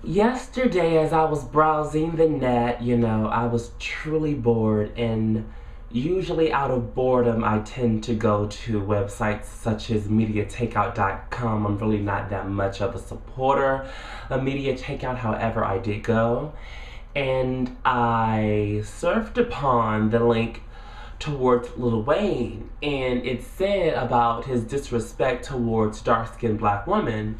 Yesterday, as I was browsing the net, I was truly bored, and usually out of boredom, I tend to go to websites such as MediaTakeout.com. I'm really not that much of a supporter of Media Takeout, however, I did go, and I surfed upon the link towards Lil Wayne, and it said about his disrespect towards dark-skinned black women.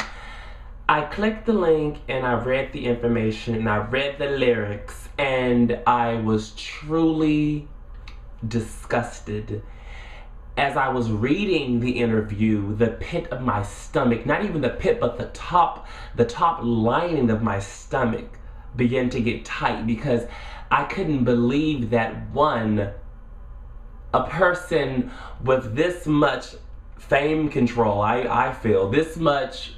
I clicked the link and I read the information and I read the lyrics, and I was truly disgusted. As I was reading the interview, the pit of my stomach, not even the pit, but the top lining of my stomach began to get tight, because I couldn't believe that a person with this much fame control, I feel, this much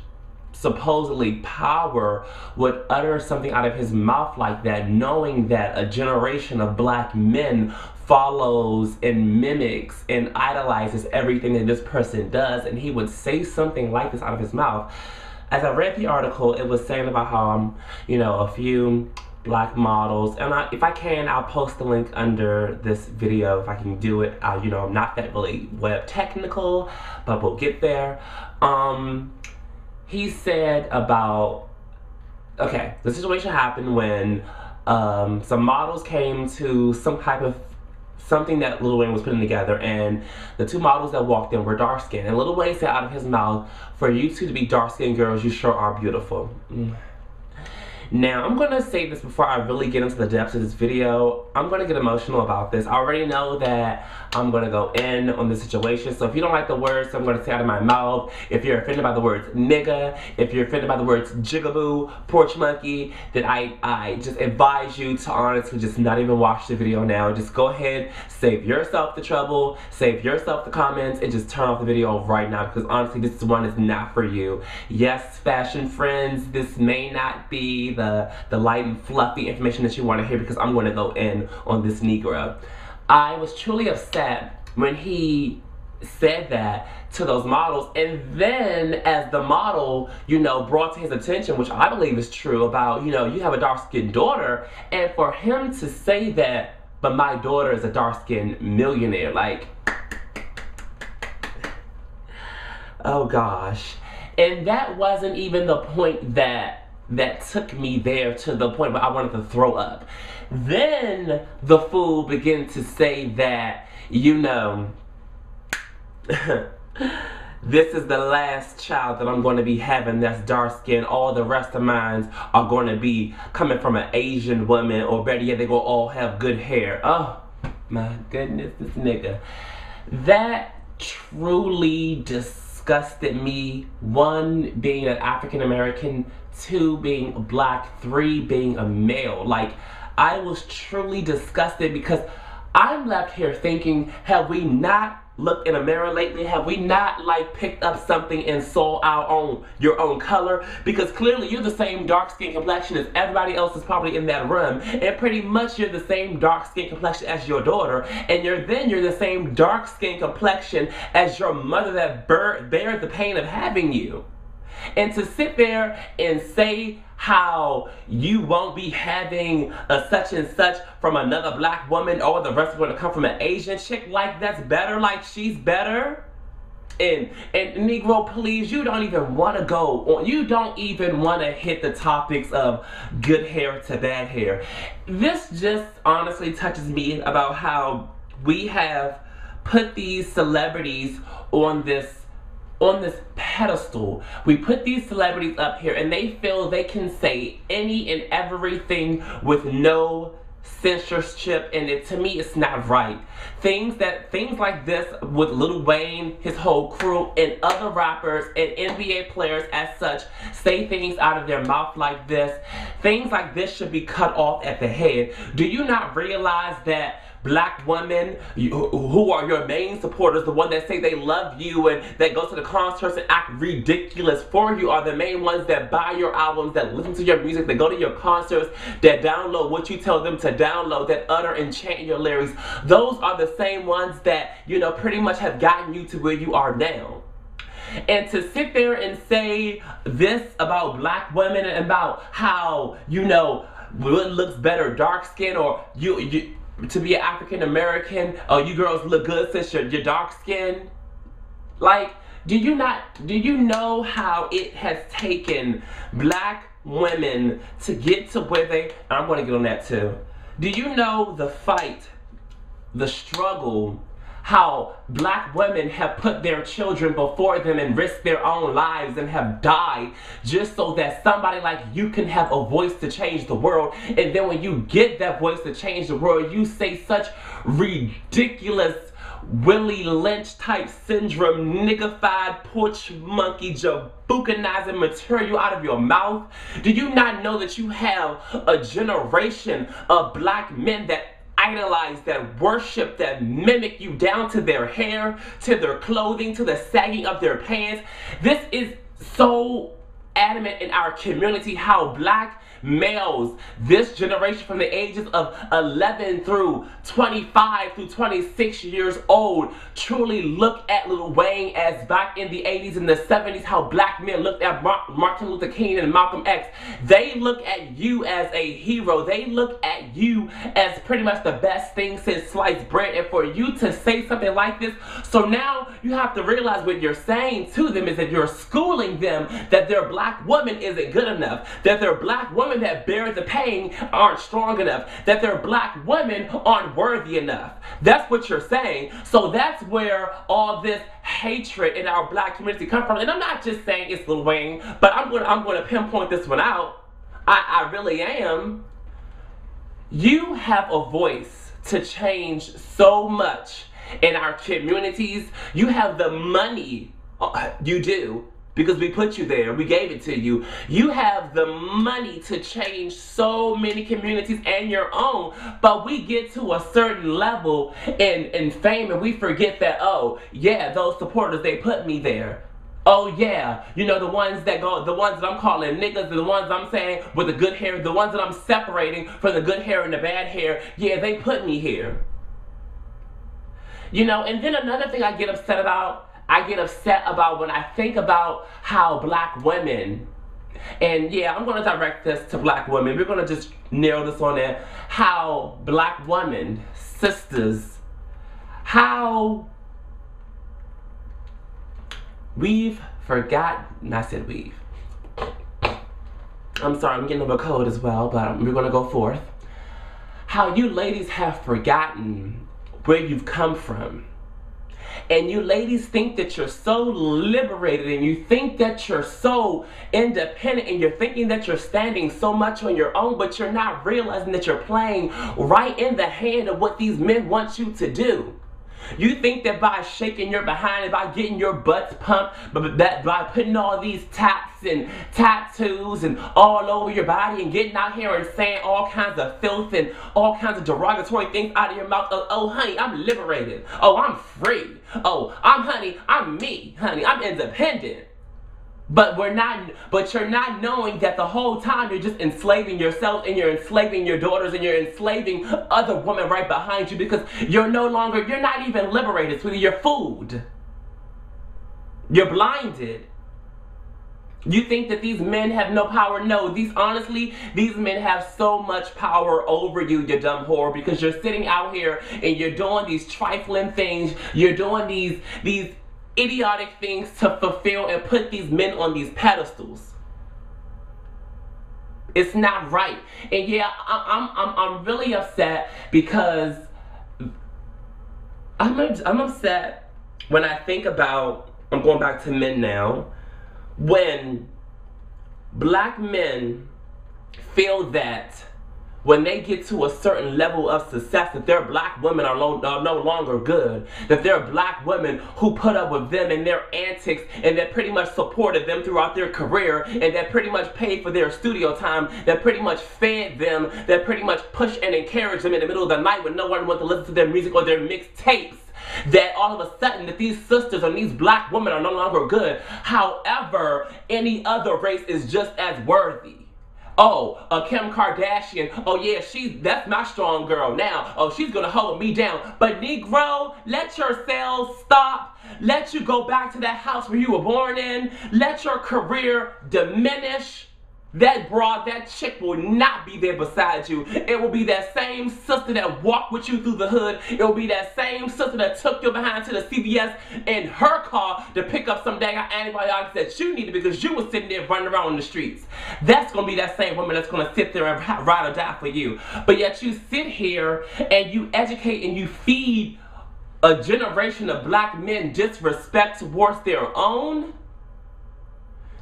supposedly power, would utter something out of his mouth like that, knowing that a generation of black men follows and mimics and idolizes everything that this person does, and he would say something like this out of his mouth. As I read the article, it was saying about how a few black models, and if I can, I'll post the link under this video if I can do it. I'm not that really web technical, but we'll get there. He said about, okay, the situation happened when some models came to some type of something that Lil Wayne was putting together, and the two models that walked in were dark skinned, and Lil Wayne said out of his mouth, "For you two to be dark skinned girls, you sure are beautiful." Now, I'm going to say this before I really get into the depths of this video. I'm going to get emotional about this. I already know that I'm going to go in on the situation. So if you don't like the words I'm going to say out of my mouth, if you're offended by the words nigga, if you're offended by the words jigaboo, porch monkey, then I just advise you to honestly just not even watch the video now. Just go ahead, save yourself the trouble, save yourself the comments, and just turn off the video right now, because honestly, this one is not for you. Yes, fashion friends, this may not be the light and fluffy information that you want to hear, because I'm going to go in on this Negro. I was truly upset when he said that to those models, and then as the model, brought to his attention, which I believe is true, about, you have a dark-skinned daughter, and for him to say that, but my daughter is a dark-skinned millionaire, like, oh gosh. And that wasn't even the point that took me there, to the point where I wanted to throw up. Then the fool began to say that, this is the last child that I'm going to be having that's dark skinned. All the rest of mine are going to be coming from an Asian woman, or better yet, they going to all have good hair. Oh my goodness, this nigga. That truly disgusted me. One, being an African American, two, being black, three, being a male. Like, I was truly disgusted, because I'm left here thinking, have we not looked in a mirror lately? Have we not, like, picked up something and saw your own color? Because clearly you're the same dark skin complexion as everybody else is probably in that room, and pretty much you're the same dark skin complexion as your daughter, and you're the same dark skin complexion as your mother that bears the pain of having you. And to sit there and say how you won't be having a such and such from another black woman, or the rest are going to come from an Asian chick, like that's better, like she's better. And Negro, please, you don't even want to go on, you don't even want to hit the topics of good hair to bad hair. This just honestly touches me about how we have put these celebrities on this pedestal. We put these celebrities up here, and they feel they can say any and everything with no censorship, and to me, it's not right. Things like this with Lil Wayne, his whole crew, and other rappers and NBA players as such, say things out of their mouth like this. Things like this should be cut off at the head. Do you not realize that black women who are your main supporters, the one that say they love you and that go to the concerts and act ridiculous for you, are the main ones that buy your albums, that listen to your music, that go to your concerts, that download what you tell them to download, that utter and chant your lyrics? Those are the same ones that, pretty much have gotten you to where you are now. And to sit there and say this about black women and about how, you know, what looks better, dark skin, or you to be an African American, oh, you girls look good since you're dark skinned. Like, do you know how it has taken black women to get to where they, I'm going to get on that too. Do you know the fight, the struggle, how black women have put their children before them and risked their own lives and have died just so that somebody like you can have a voice to change the world? And then when you get that voice to change the world, you say such ridiculous Willie Lynch type syndrome, niggified porch monkey, jaboukanizing material out of your mouth. Do you not know that you have a generation of black men that idolize, that worship, that mimic you down to their hair, to their clothing, to the sagging of their pants? This is so adamant in our community, how black males, this generation from the ages of 11 through 25 through 26 years old, truly look at Lil Wayne as back in the 80s and the 70s, how black men looked at Martin Luther King and Malcolm X. They look at you as a hero. They look at you as pretty much the best thing since sliced bread. And for you to say something like this, so now you have to realize what you're saying to them is that you're schooling them that their black woman isn't good enough, that their black woman that bear the pain aren't strong enough, that their black women aren't worthy enough. That's what you're saying. So that's where all this hatred in our black community comes from. And I'm not just saying it's Lil Wayne, but I'm going to pinpoint this one out. I really am. You have a voice to change so much in our communities. You have the money. You do. Because we put you there, we gave it to you. You have the money to change so many communities and your own, but we get to a certain level in fame and we forget that, oh yeah, those supporters, they put me there. Oh yeah, you know, the ones that I'm calling niggas, the ones I'm saying with the good hair, the ones that I'm separating from the good hair and the bad hair, yeah, they put me here. You know, and then another thing I get upset about when I think about how black women, and yeah, I'm going to direct this to black women. We're going to just narrow this on there. How black women, sisters, how we've forgotten, I said we've. I'm sorry, I'm getting a little cold as well, but we're going to go forth. How you ladies have forgotten where you've come from. And you ladies think that you're so liberated and you think that you're so independent and you're thinking that you're standing so much on your own, but you're not realizing that you're playing right in the hand of what these men want you to do. You think that by shaking your behind and by getting your butts pumped, but that by putting all these tats and tattoos and all over your body and getting out here and saying all kinds of filth and all kinds of derogatory things out of your mouth. Oh honey, I'm liberated. Oh, I'm free. Oh, I'm me, honey. I'm independent. But you're not knowing that the whole time you're just enslaving yourself and you're enslaving your daughters and you're enslaving other women right behind you because you're not even liberated, sweetie. You're fooled. You're blinded. You think that these men have no power? No, honestly, these men have so much power over you, you dumb whore, because you're sitting out here and you're doing these trifling things. You're doing these idiotic things to fulfill and put these men on these pedestals. It's not right. And yeah, I'm really upset because I'm upset when I think about, I'm going back to men now, when black men feel that when they get to a certain level of success, that their black women are no longer good, that their black women who put up with them and their antics and that pretty much supported them throughout their career and that pretty much paid for their studio time, that pretty much fed them, that pretty much pushed and encouraged them in the middle of the night when no one wanted to listen to their music or their mixtapes, that all of a sudden that these sisters and these black women are no longer good. However, any other race is just as worthy. Oh, Kim Kardashian. Oh yeah, that's my strong girl now. Oh, she's gonna hold me down. But Negro, let your cells stop. Let you go back to that house where you were born in. Let your career diminish. That broad, that chick will not be there beside you. It will be that same sister that walked with you through the hood. It will be that same sister that took you behind to the CVS in her car to pick up some dang antibiotics that you needed because you were sitting there running around in the streets. That's going to be that same woman that's going to sit there and ride or die for you. But yet you sit here and you educate and you feed a generation of black men disrespect towards their own.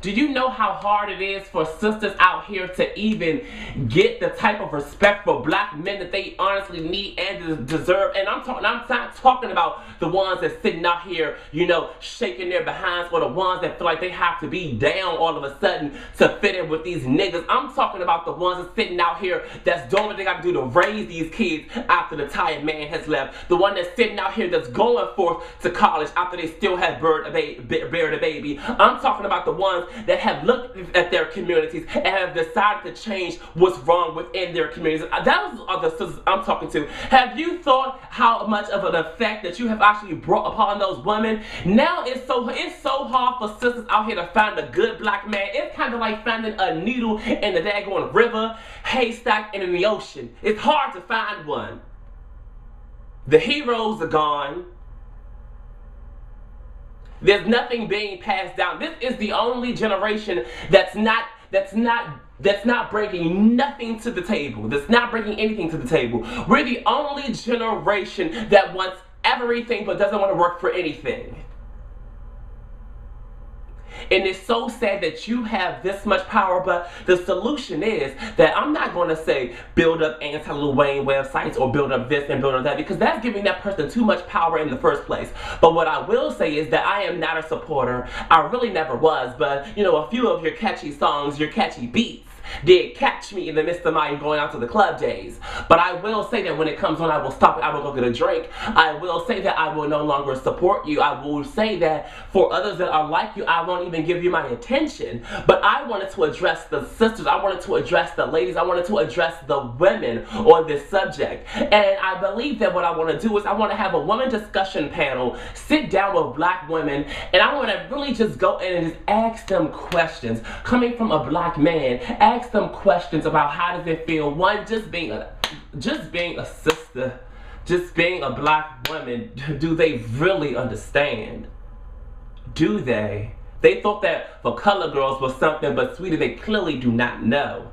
Do you know how hard it is for sisters out here to even get the type of respect for black men that they honestly need and deserve? And I'm not talking about the ones that's sitting out here, you know, shaking their behinds, or the ones that feel like they have to be down all of a sudden to fit in with these niggas. I'm talking about the ones that's sitting out here that's doing what they got to do to raise these kids after the tired man has left. The one that's sitting out here that's going forth to college after they still have buried a baby. I'm talking about the ones that have looked at their communities and have decided to change what's wrong within their communities. Those are the sisters I'm talking to. Have you thought how much of an effect that you have actually brought upon those women? Now it's so hard for sisters out here to find a good black man. It's kind of like finding a needle in the daggone river, haystack, and in the ocean. It's hard to find one. The heroes are gone. There's nothing being passed down. This is the only generation that's not bringing nothing to the table. That's not bringing anything to the table. We're the only generation that wants everything but doesn't want to work for anything. And it's so sad that you have this much power, but the solution is that I'm not going to say build up anti-Lil Wayne websites or build up this and build up that, because that's giving that person too much power in the first place. But what I will say is that I am not a supporter. I really never was, but you know, a few of your catchy songs, your catchy beats did catch me in the midst of my going out to the club days. But I will say that when it comes on, I will stop it. I will go get a drink. I will say that I will no longer support you. I will say that for others that are like you, I won't even give you my attention. But I wanted to address the sisters. I wanted to address the ladies. I wanted to address the women on this subject. And I believe that what I want to do is I want to have a woman discussion panel, sit down with black women, and I want to really just go in and just ask them questions. Coming from a black man, ask them questions about how does it feel, one, just being a sister, just being a black woman. Do they really understand? Do they? They thought that for color girls was something, but sweetie, they clearly do not know.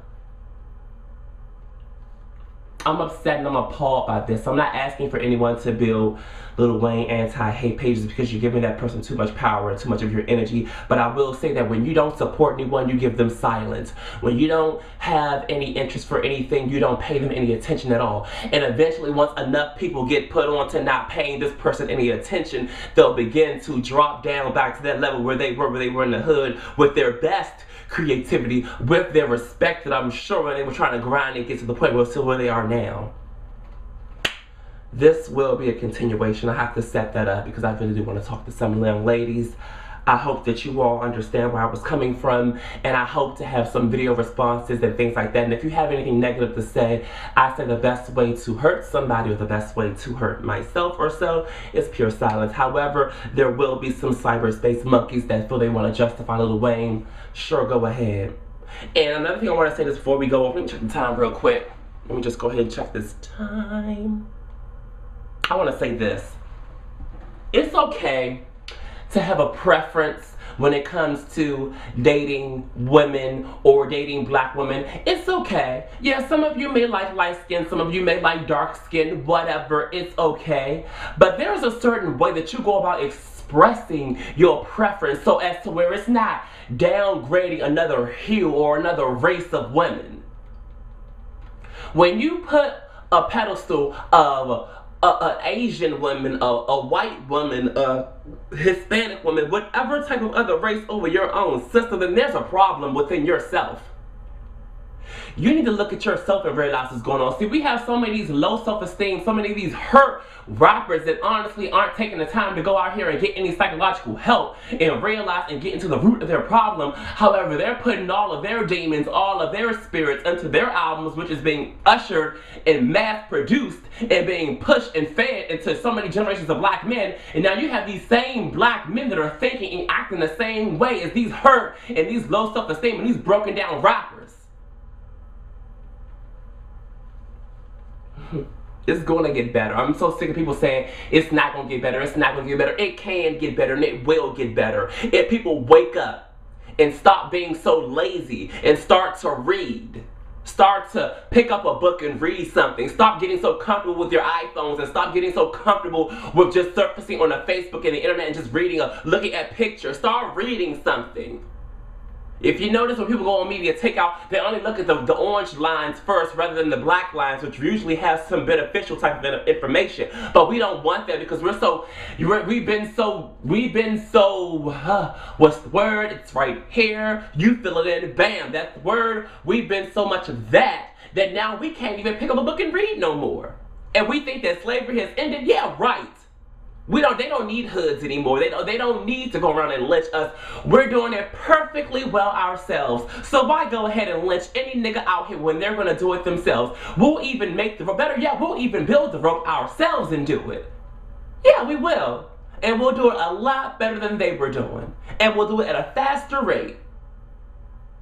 I'm upset and I'm appalled by this. I'm not asking for anyone to build Lil Wayne anti-hate pages because you're giving that person too much power and too much of your energy. But I will say that when you don't support anyone, you give them silence. When you don't have any interest for anything, you don't pay them any attention at all. And eventually, once enough people get put on to not paying this person any attention, they'll begin to drop down back to that level where they were in the hood with their best creativity, with their respect that I'm sure when they were trying to grind and get to the point where they are now. This will be a continuation. I have to set that up because I really do want to talk to some young ladies. I hope that you all understand where I was coming from, and I hope to have some video responses and things like that. And if you have anything negative to say, I say the best way to hurt somebody or the best way to hurt myself or so is pure silence. However, there will be some cyberspace monkeys that feel they want to justify Lil Wayne. Sure, go ahead. And another thing I want to say this before we go, let me check the time real quick. Let me just go ahead and check this time. I want to say this. It's okay to have a preference when it comes to dating women or dating black women. It's okay. Yeah, some of you may like light skin, some of you may like dark skin, whatever, it's okay. But there's a certain way that you go about expressing your preference so as to where it's not downgrading another hue or another race of women. When you put a pedestal of an Asian woman, a white woman, a Hispanic woman, whatever type of other race over your own sister, then there's a problem within yourself. You need to look at yourself and realize what's going on. See, we have so many of these low self-esteem, so many of these hurt rappers that honestly aren't taking the time to go out here and get any psychological help and realize and get into the root of their problem. However, they're putting all of their demons, all of their spirits into their albums, which is being ushered and mass produced and being pushed and fed into so many generations of black men. And now you have these same black men that are thinking and acting the same way as these hurt and these low self-esteem and these broken down rappers. It's going to get better. I'm so sick of people saying it's not going to get better, it's not going to get better. It can get better and it will get better. If people wake up and stop being so lazy and start to read. Start to pick up a book and read something. Stop getting so comfortable with your iPhones and stop getting so comfortable with just surfacing on the Facebook and the internet and just reading looking at pictures. Start reading something. If you notice when people go on media takeout, they only look at the orange lines first rather than the black lines, which usually has some beneficial type of information. But we don't want that because we've been so, what's the word? It's right here. You fill it in, bam, that's the word. We've been so much of that now we can't even pick up a book and read no more. And we think that slavery has ended. Yeah, right. They don't need hoods anymore. They don't need to go around and lynch us. We're doing it perfectly well ourselves. So why go ahead and lynch any nigga out here when they're gonna do it themselves? We'll even make the rope better. Yeah, we'll even build the rope ourselves and do it. Yeah, we will. And we'll do it a lot better than they were doing. And we'll do it at a faster rate.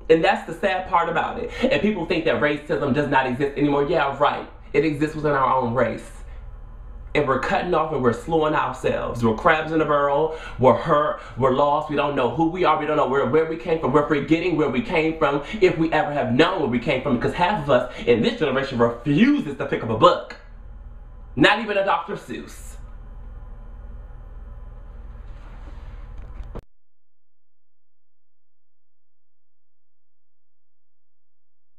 And that's the sad part about it. And people think that racism does not exist anymore. Yeah, right. It exists within our own race. And we're cutting off and we're slowing ourselves. We're crabs in a barrel. We're hurt. We're lost. We don't know who we are. We don't know where we came from. We're forgetting where we came from, if we ever have known where we came from, because half of us in this generation refuses to pick up a book. Not even a Dr. Seuss.